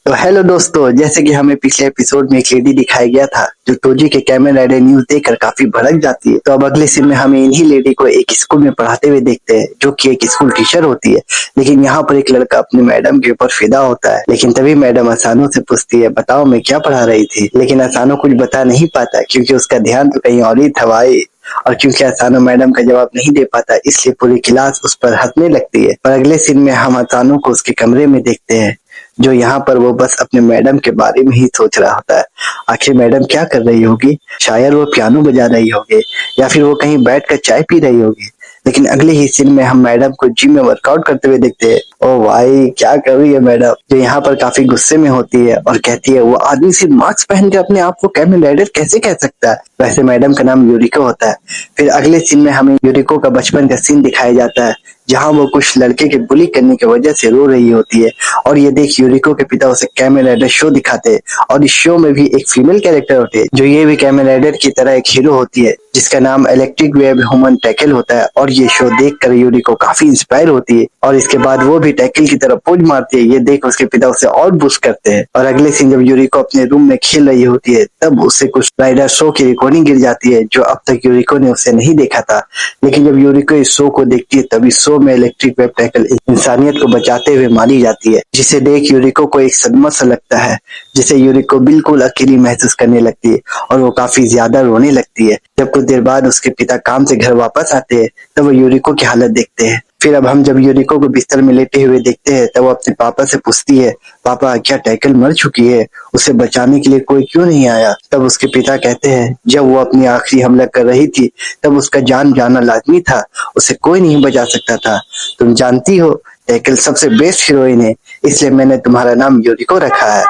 तो हेलो दोस्तों, जैसे कि हमें पिछले एपिसोड में एक लेडी दिखाया गया था जो तोजी के कैमन राइडर न्यूज देखकर काफी भड़क जाती है। तो अब अगले सीन में हमें इन्हीं लेडी को एक स्कूल में पढ़ाते हुए देखते हैं, जो कि एक स्कूल टीचर होती है। लेकिन यहाँ पर एक लड़का अपनी मैडम के ऊपर फिदा होता है। लेकिन तभी मैडम असानो से पूछती है, बताओ मैं क्या पढ़ा रही थी। लेकिन असानो कुछ बता नहीं पाता क्योंकि उसका ध्यान तो कहीं और ही था भाई। और क्योंकि असानो मैडम का जवाब नहीं दे पाता, इसलिए पूरी क्लास उस पर हंसने लगती है। और अगले सीन में हम असानो को उसके कमरे में देखते हैं, जो यहाँ पर वो बस अपने मैडम के बारे में ही सोच रहा होता है। आखिर मैडम क्या कर रही होगी? शायद वो पियानो बजा रही होगी या फिर वो कहीं बैठकर चाय पी रही होगी। लेकिन अगले ही सीन में हम मैडम को जिम में वर्कआउट करते हुए देखते हैं। ओ भाई, क्या कर रही है मैडम, जो यहाँ पर काफी गुस्से में होती है और कहती है, वो आदमी सिर्फ मास्क पहन के अपने आप को कैमन राइडर कैसे कह सकता है। वैसे मैडम का नाम यूरिको होता है। फिर अगले सीन में हमें यूरिको का बचपन का सीन दिखाया जाता है, जहाँ वो कुछ लड़के के बुली करने की वजह से रो रही होती है। और ये देख यूरिको के पिता उसे कैमन राइडर शो दिखाते हैं। और इस शो में भी एक फीमेल कैरेक्टर होती है, जो ये भी कैमन राइडर की तरह एक हीरो होती है, जिसका नाम इलेक्ट्रिक वेव ह्यूमन टैकल होता है। और ये शो देखकर यूरिको काफी इंस्पायर होती है और इसके बाद वो भी टैकल की तरफ पोज मारती है। ये देख उसके पिता उसे और बूस्ट करते हैं। और अगले सीन जब यूरिको अपने रूम में खेल रही होती है, तब उससे कुछ राइडर शो की रिकॉर्डिंग गिर जाती है, जो अब तक यूरिको ने उसे नहीं देखा था। लेकिन जब यूरिको इस शो को देखती है, तब इस शो में इलेक्ट्रिक वेव टैकल इंसानियत को बचाते हुए मारी जाती है, जिसे देख यूरिको को एक सदमा सा लगता है, जिसे यूरिको बिल्कुल अकेली महसूस करने लगती है और वो काफी ज्यादा रोने लगती है। जब कुछ देर बाद उसके पिता काम से घर वापस आते हैं, तब वो यूरिको की हालत देखते हैं। फिर अब हम जब यूरिको को बिस्तर में लेटे हुए देखते हैं, तब वो अपने पापा से पूछती है, पापा क्या टैकल मर चुकी है? उसे बचाने के लिए कोई क्यों नहीं आया? तब उसके पिता कहते हैं, जब वो अपनी आखिरी हमला कर रही थी, तब उसका जान जाना लाजमी था, उसे कोई नहीं बचा सकता था। तुम जानती हो, टैकल सबसे बेस्ट हीरोइन है, इसलिए मैंने तुम्हारा नाम यूरिको रखा है।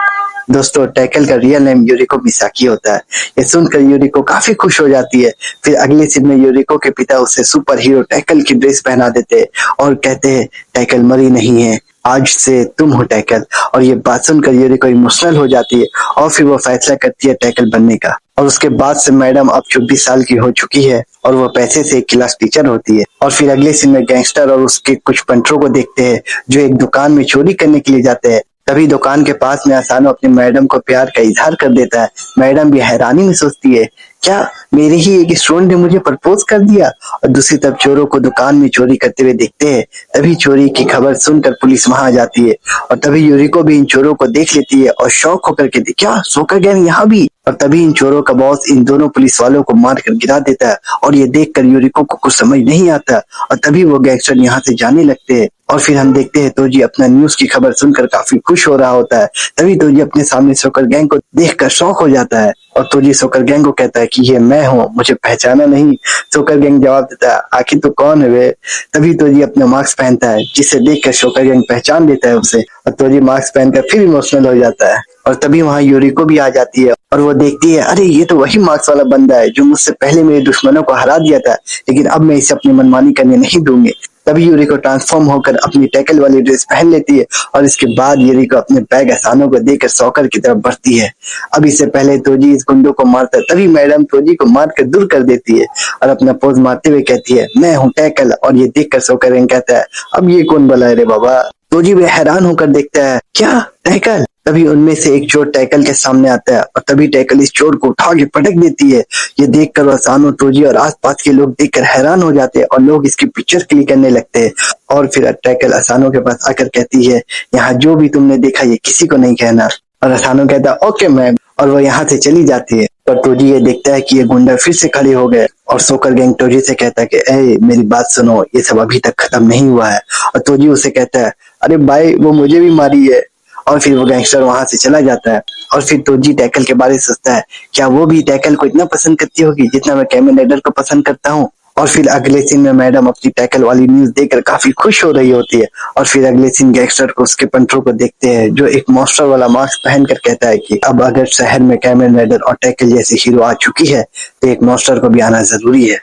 दोस्तों, टैकल का रियल नेम यूरिको मिसाकी होता है। ये सुनकर यूरिको काफी खुश हो जाती है। फिर अगले सीन में यूरिको के पिता उसे सुपर हीरो टैकल की ड्रेस पहना देते हैं और कहते हैं, टैकल मरी नहीं है, आज से तुम हो टैकल। और ये बात सुनकर यूरिको इमोशनल हो जाती है और फिर वो फैसला करती है टैकल बनने का। और उसके बाद से मैडम अब 24 साल की हो चुकी है और वो पैसे से एक क्लास टीचर होती है। और फिर अगले सीन में गैंगस्टर और उसके कुछ पंटरों को देखते हैं, जो एक दुकान में चोरी करने के लिए जाते हैं। तभी दुकान के पास में असानो अपनी मैडम को प्यार का इजहार कर देता है। मैडम भी हैरानी में सोचती है, क्या मेरे ही एक स्टूडेंट ने मुझे प्रपोज कर दिया? और दूसरी तरफ चोरों को दुकान में चोरी करते हुए देखते हैं। तभी चोरी की खबर सुनकर पुलिस वहां आ जाती है और तभी यूरिको भी इन चोरों को देख लेती है और शौक होकर के, क्या सोकर गैंग यहाँ भी? और तभी इन चोरों का बॉस इन दोनों पुलिस वालों को मार कर गिरा देता है। और ये देखकर यूरिको को कुछ समझ नहीं आता और तभी वो गैंगस्टर यहाँ से जाने लगते हैं। और फिर हम देखते हैं तोजी अपना न्यूज की खबर सुनकर काफी खुश हो रहा होता है। तभी तोजी अपने सामने सोकर गैंग को देखकर शॉक हो जाता है और तोजी सोकर गैंग को कहता है कि ये मैं हूँ, मुझे पहचाना नहीं? सोकर गैंग जवाब देता है, आखिर तो कौन है वे? तभी तोजी अपना मास्क पहनता है, जिसे देखकर सोकर गैंग पहचान लेता है उसे। और तोजी मास्क पहनकर फिर इमोशनल हो जाता है। और तभी वहां यूरिको भी आ जाती है और वो देखती है, अरे ये तो वही मार्क्स वाला बंदा है जो मुझसे पहले मेरे दुश्मनों को हरा दिया था, लेकिन अब मैं इसे अपनी मनमानी करने नहीं दूंगी। तभी यूरिको ट्रांसफॉर्म होकर अपनी टैकल वाली ड्रेस पहन लेती है और इसके बाद यूरिको अपने बैग असानो को देकर सॉकर की तरफ बढ़ती है। अब इससे पहले तोजी इस गुंडों को मारता है, तभी मैडम तोजी को मार कर दूर कर देती है और अपना पोज मारते हुए कहती है, मैं हूँ टैकल। और ये देखकर सॉकर कहता है, अब ये कौन बुलाए रे बाबा? तोजी भी हैरान होकर देखता है, क्या टैकल? तभी उनमें से एक चोर टैकल के सामने आता है और तभी टैकल इस चोर को उठा के पटक देती है। ये देखकर असानो, तोजी और आसपास के लोग देखकर हैरान हो जाते हैं और लोग इसकी पिक्चर क्लिक करने लगते हैं। और फिर टैकल असानो के पास आकर कहती है, यहाँ जो भी तुमने देखा ये किसी को नहीं कहना। और असानो कहता है, ओके मैम, और वो यहाँ से चली जाती है। पर तोजी ये देखता है कि ये गुंडा फिर से खड़े हो गए और सोकर गैंग तोजी से कहता है कि ए मेरी बात सुनो, ये सब अभी तक खत्म नहीं हुआ है। और तोजी उसे कहता है, अरे भाई वो मुझे भी मारी है। और फिर वो गैंगस्टर वहां से चला जाता है। और फिर तोजी टैकल के बारे में सोचता है, क्या वो भी टैकल को इतना पसंद करती होगी जितना मैं कैमन राइडर को पसंद करता हूँ? और फिर अगले सीन में मैडम अपनी टैकल वाली न्यूज देखकर काफी खुश हो रही होती है। और फिर अगले सीन गैंगस्टर को उसके पंटरों को देखते हैं, जो एक मॉन्स्टर वाला मास्क पहनकर कहता है कि अब अगर शहर में कैमन राइडर और टैकल जैसी हीरो आ चुकी है, तो एक मॉन्स्टर को भी आना जरूरी है।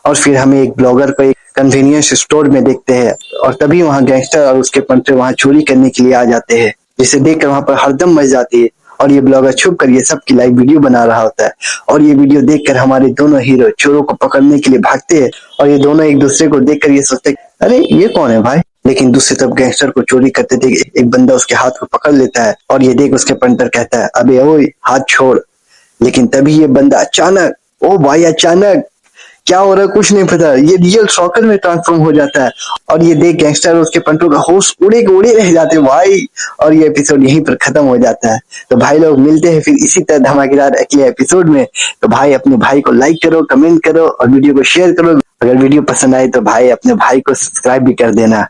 और फिर हमें एक ब्लॉगर को एक कन्वीनियंस स्टोर में देखते हैं और तभी वहां गैंगस्टर और उसके पंटरे वहां चोरी करने के लिए आ जाते हैं, जिसे देखकर वहां पर हरदम मच जाती है। और ये ब्लॉगर छुप कर ये सब की लाइव वीडियो बना रहा होता है। और ये वीडियो देखकर हमारे दोनों हीरो चोरों को पकड़ने के लिए भागते हैं और ये दोनों एक दूसरे को देखकर ये सोचते हैं, अरे ये कौन है भाई? लेकिन दूसरी तरफ गैंगस्टर को चोरी करते देख एक बंदा उसके हाथ को पकड़ लेता है और ये देख उसके पंटर कहता है, अबे ओए हाथ छोड़। लेकिन तभी ये बंदा अचानक, ओ भाई अचानक क्या हो रहा है कुछ नहीं पता, ये रियल शॉकर में ट्रांसफॉर्म हो जाता है और ये देख गैंगस्टर और उसके पंटों का होश उड़े के उड़े रह जाते हैं भाई। और ये एपिसोड यहीं पर खत्म हो जाता है। तो भाई लोग मिलते हैं फिर इसी तरह धमाकेदार अगले एपिसोड में। तो भाई अपने भाई को लाइक करो, कमेंट करो और वीडियो को शेयर करो। अगर वीडियो पसंद आए तो भाई अपने भाई को सब्सक्राइब भी कर देना।